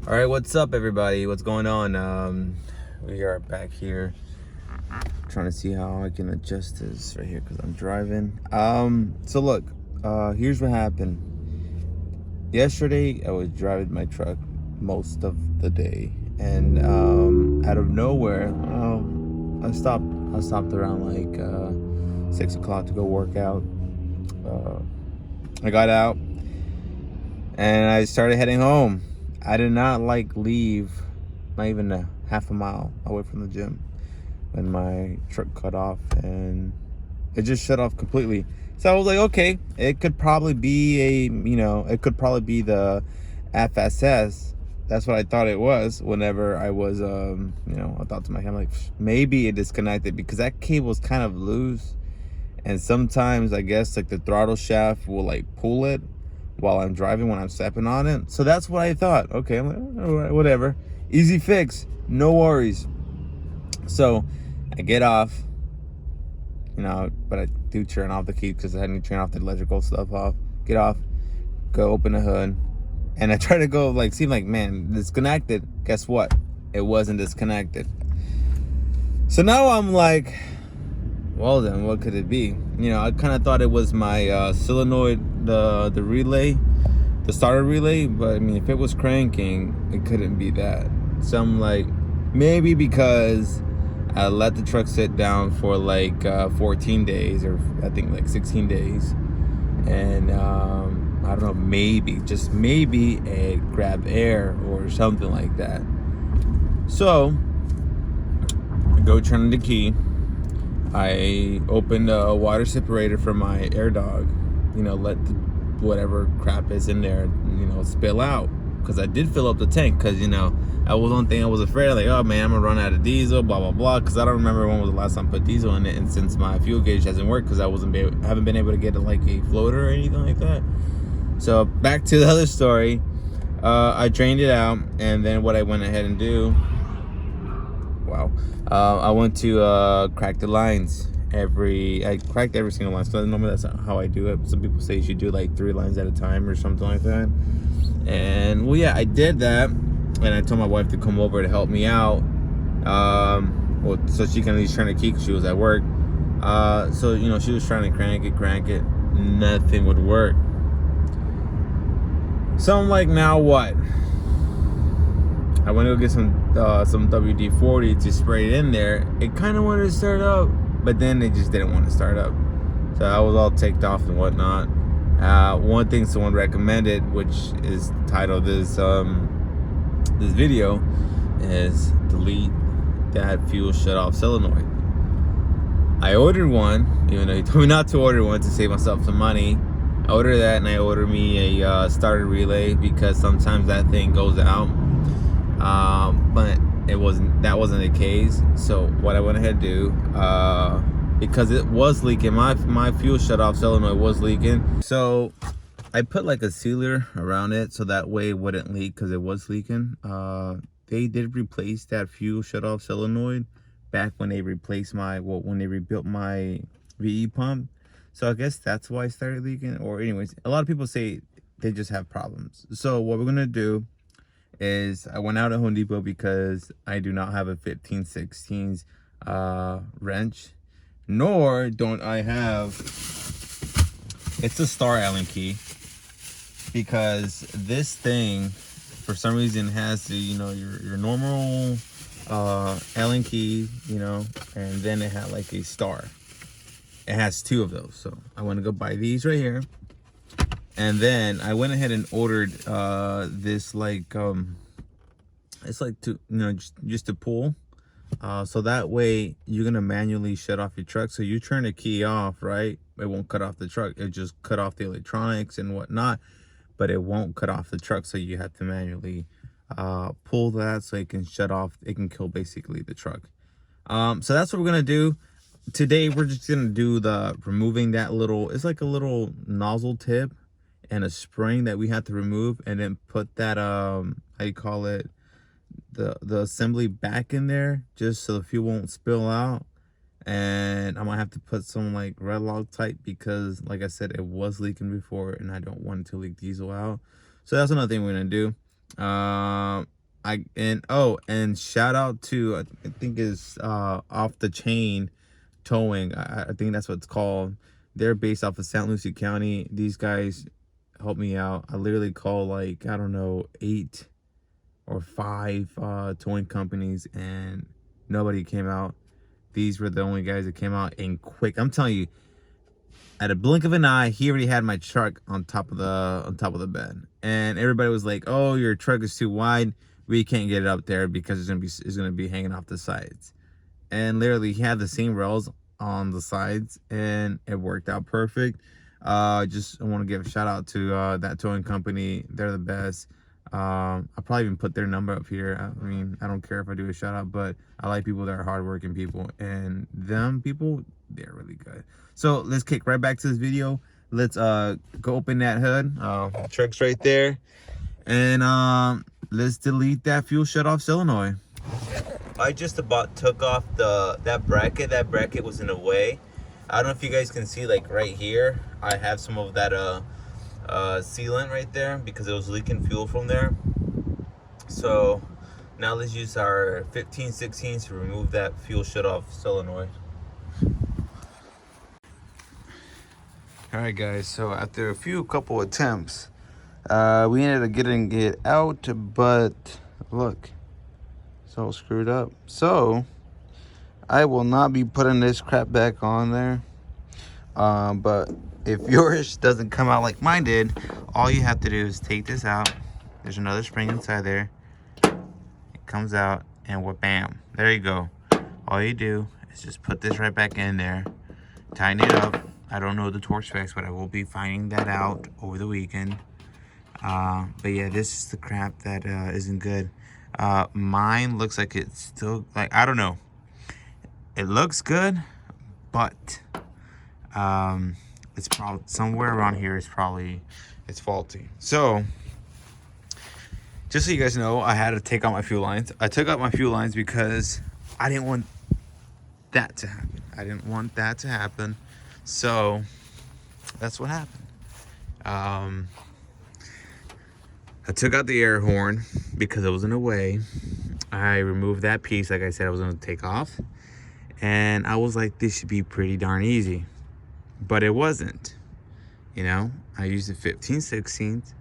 All right, what's up, everybody? What's going on? We are back here trying to see how I can adjust this right here because I'm driving. So look, here's what happened. Yesterday, I was driving my truck most of the day, and out of nowhere, I stopped. I stopped around like 6 o'clock to go work out. I got out and I started heading home. I did not leave, not even a half a mile away from the gym, when my truck cut off and it just shut off completely. So I was like, okay, it could probably be it could probably be the FSS. That's what I thought it was. Whenever I was, I thought to myself, like, maybe it disconnected because that cable's kind of loose, and sometimes I guess like the throttle shaft will like pull it while I'm driving when I'm stepping on it. So that's what I thought. Okay, I'm like, all right, whatever, easy fix, no worries. So I get off, but I do turn off the key because I had to turn off the electrical stuff off. Get off, go open the hood, and I try to go seem like, man, disconnected. Guess what? It wasn't disconnected. So now I'm like, well then, what could it be? I kind of thought it was my solenoid, the relay, the starter relay. But I mean, if it was cranking, it couldn't be that. So I'm like, maybe because I let the truck sit down for 14 days, or I think 16 days. And I don't know, maybe, just maybe it grabbed air or something like that. So I go turn the key. I opened a water separator for my air dog, let whatever crap is in there, spill out. Because I did fill up the tank, because, that was one thing I was afraid of, like, oh man, I'm gonna run out of diesel, blah, blah, blah. Because I don't remember when was the last time I put diesel in it, and since my fuel gauge hasn't worked, because I haven't been able to get a floater or anything like that. So back to the other story. I drained it out, and then what I went ahead and do, I went to crack the lines. I cracked every single line. So normally that's not how I do it. Some people say you should do 3 lines at a time or something like that. And well, yeah, I did that, and I told my wife to come over to help me out. So she can at least turn the key because she was at work. So she was trying to crank it. Nothing would work. So I'm like, now what? I went to go get some WD-40 to spray it in there. It kind of wanted to start up, but then it just didn't want to start up. So I was all ticked off and whatnot. One thing someone recommended, which is the title of this video, is delete that fuel shutoff solenoid. I ordered one, even though he told me not to order one to save myself some money. I ordered that, and I ordered me a starter relay because sometimes that thing goes out. But that wasn't the case. So what I went ahead and do, because it was leaking, my fuel shutoff solenoid was leaking, so I put a sealer around it so that way it wouldn't leak, because it was leaking. They did replace that fuel shutoff solenoid back when they replaced when they rebuilt my VE pump. So I guess that's why it started leaking. Or anyways, a lot of people say they just have problems. So what we're gonna do is, I went out at Home Depot because I do not have a 15/16 wrench, nor don't I have, it's a star Allen key, because this thing for some reason has the your normal Allen key, and then it had a star. It has 2 of those. So I want to go buy these right here. And then I went ahead and ordered this it's just to pull, so that way you're gonna manually shut off your truck. So you turn the key off, right? It won't cut off the truck. It just cut off the electronics and whatnot, but it won't cut off the truck. So you have to manually pull that so it can shut off. It can kill basically the truck. So that's what we're gonna do today. We're just gonna do the removing that little, it's like a little nozzle tip and a spring that we have to remove, and then put that how you call it, the assembly back in there, just so the fuel won't spill out. And I'm gonna have to put some red Loctite, because like I said, it was leaking before and I don't want it to leak diesel out. So that's another thing we're gonna do. and shout out to I think is Off the Chain Towing. I think that's what it's called. They're based off of St. Lucie County. These guys helped me out. I literally called like, I don't know, 8 or 5 towing companies and nobody came out. These were the only guys that came out, and quick. I'm telling you, at a blink of an eye, he already had my truck on top of the bed, and everybody was like, "Oh, your truck is too wide. We can't get it up there because it's gonna be hanging off the sides." And literally, he had the same rails on the sides, and it worked out perfect. Just I want to give a shout out to that towing company. They're the best. I'll probably even put their number up here. I mean, I don't care if I do a shout out, but I like people that are hardworking people, and them people, they're really good. So let's kick right back to this video. Let's go open that hood. Truck's right there, and let's delete that fuel shutoff solenoid. I just about took off that bracket. That bracket was in the way. I don't know if you guys can see, like right here, I have some of that sealant right there because it was leaking fuel from there. So now let's use our 15/16 to remove that fuel shutoff solenoid. All right, guys, so after a couple attempts, we ended up getting it out, but look, it's all screwed up. So I will not be putting this crap back on there. But if yours doesn't come out like mine did, all you have to do is take this out. There's another spring inside there. It comes out, and bam, there you go. All you do is just put this right back in there, tighten it up. I don't know the torque specs, but I will be finding that out over the weekend. But yeah, this is the crap that isn't good. Mine looks like it's still, like, I don't know. It looks good, but it's probably somewhere around here. It's faulty. So just so you guys know, I had to take out my fuel lines. I took out my fuel lines because I didn't want that to happen. So that's what happened. I took out the air horn because it was in the way. I removed that piece, like I said, I was going to take off. And I was like, this should be pretty darn easy. But it wasn't. You know, I used the 15/16,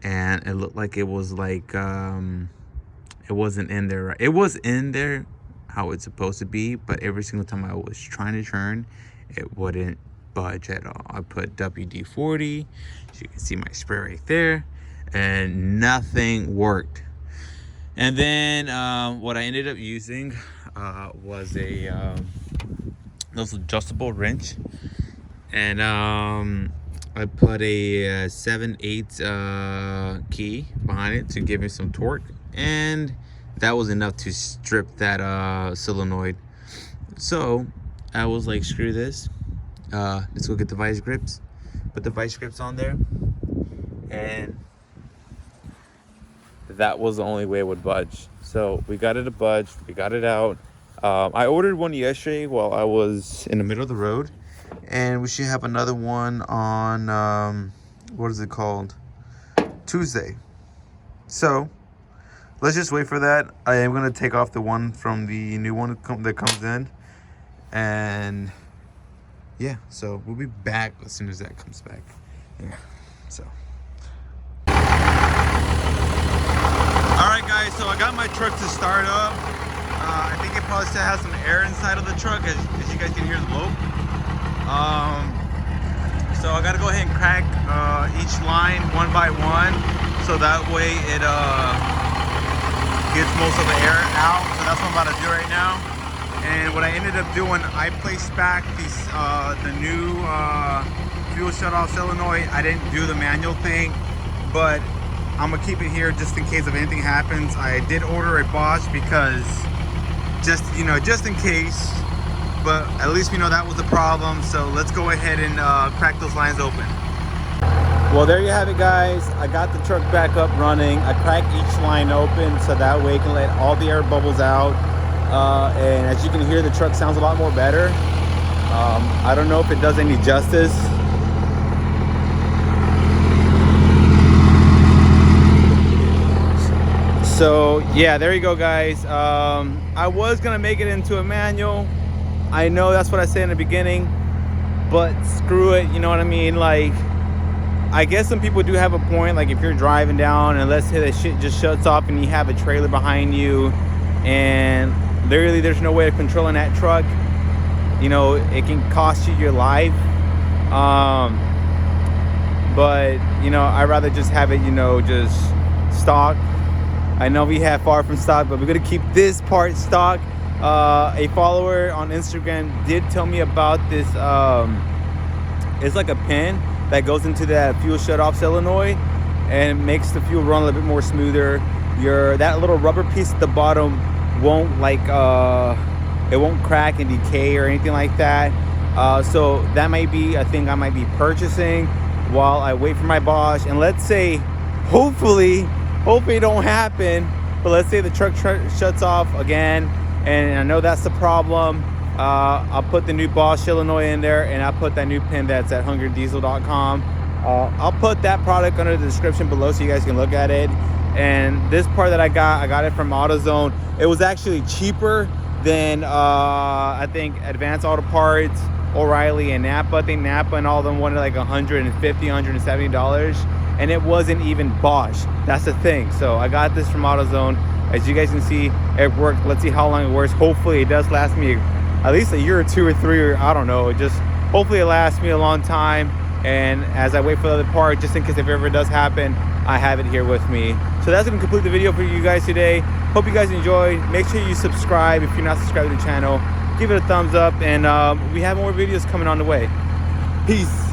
and it looked like it was like, it wasn't in there right. It was in there how it's supposed to be, but every single time I was trying to turn, it wouldn't budge at all. I put WD-40, so you can see my spray right there, and nothing worked. And then what I ended up using was those adjustable wrench, and I put a 7/8 key behind it to give me some torque, and that was enough to strip that solenoid. So I was like, screw this, let's go get the vice grips. Put the vice grips on there, and that was the only way it would budge. So we got it to budge, we got it out. I ordered one yesterday while I was in the middle of the road, and we should have another one on what is it called, Tuesday. So let's just wait for that. I am going to take off the one from the new one that comes in, and yeah, so we'll be back as soon as that comes back. Yeah, so alright guys, so I got my truck to start up. I think it probably still has some air inside of the truck, as you guys can hear the blow. So I gotta go ahead and crack each line one by one, so that way it gets most of the air out. So that's what I'm about to do right now. And what I ended up doing, I placed back the new fuel shutoff solenoid. I didn't do the manual thing, but I'm gonna keep it here just in case if anything happens. I did order a Bosch because just in case, but at least we know that was the problem. So let's go ahead and crack those lines open. Well, there you have it, guys. I got the truck back up running. I cracked each line open so that way it can let all the air bubbles out. And as you can hear, the truck sounds a lot more better. I don't know if it does any justice. So yeah, there you go, guys. I was gonna make it into a manual. I know that's what I said in the beginning, but screw it, you know what I mean? Like, I guess some people do have a point. Like, if you're driving down and let's say that shit just shuts off and you have a trailer behind you and literally there's no way of controlling that truck, you know, it can cost you your life. But you know, I'd rather just have it, you know, just stock. I know we have far from stock, but we're gonna keep this part stock. A follower on Instagram did tell me about this. It's like a pin that goes into that fuel shutoff solenoid and makes the fuel run a little bit more smoother. That little rubber piece at the bottom won't like it won't crack and decay or anything like that. So that might be a thing I might be purchasing while I wait for my Bosch. And let's say, hopefully it don't happen, but let's say the truck shuts off again, and I know that's the problem. I'll put the new Bosch solenoid in there, and I'll put that new pin that's at hungrydiesel.com. I'll put that product under the description below so you guys can look at it. And this part that I got it from AutoZone. It was actually cheaper than I think Advanced Auto Parts, O'Reilly, and Napa. I think Napa and all of them wanted like $150, $170, and it wasn't even Bosch. That's the thing. So I got this from AutoZone. As you guys can see, it worked. Let's see how long it works. Hopefully it does last me at least a year or two or three, or I don't know. Just hopefully it lasts me a long time. And as I wait for the other part, just in case if it ever does happen, I have it here with me. So that's gonna complete the video for you guys today. Hope you guys enjoyed. Make sure you subscribe if you're not subscribed to the channel. Give it a thumbs up, and we have more videos coming on the way. Peace.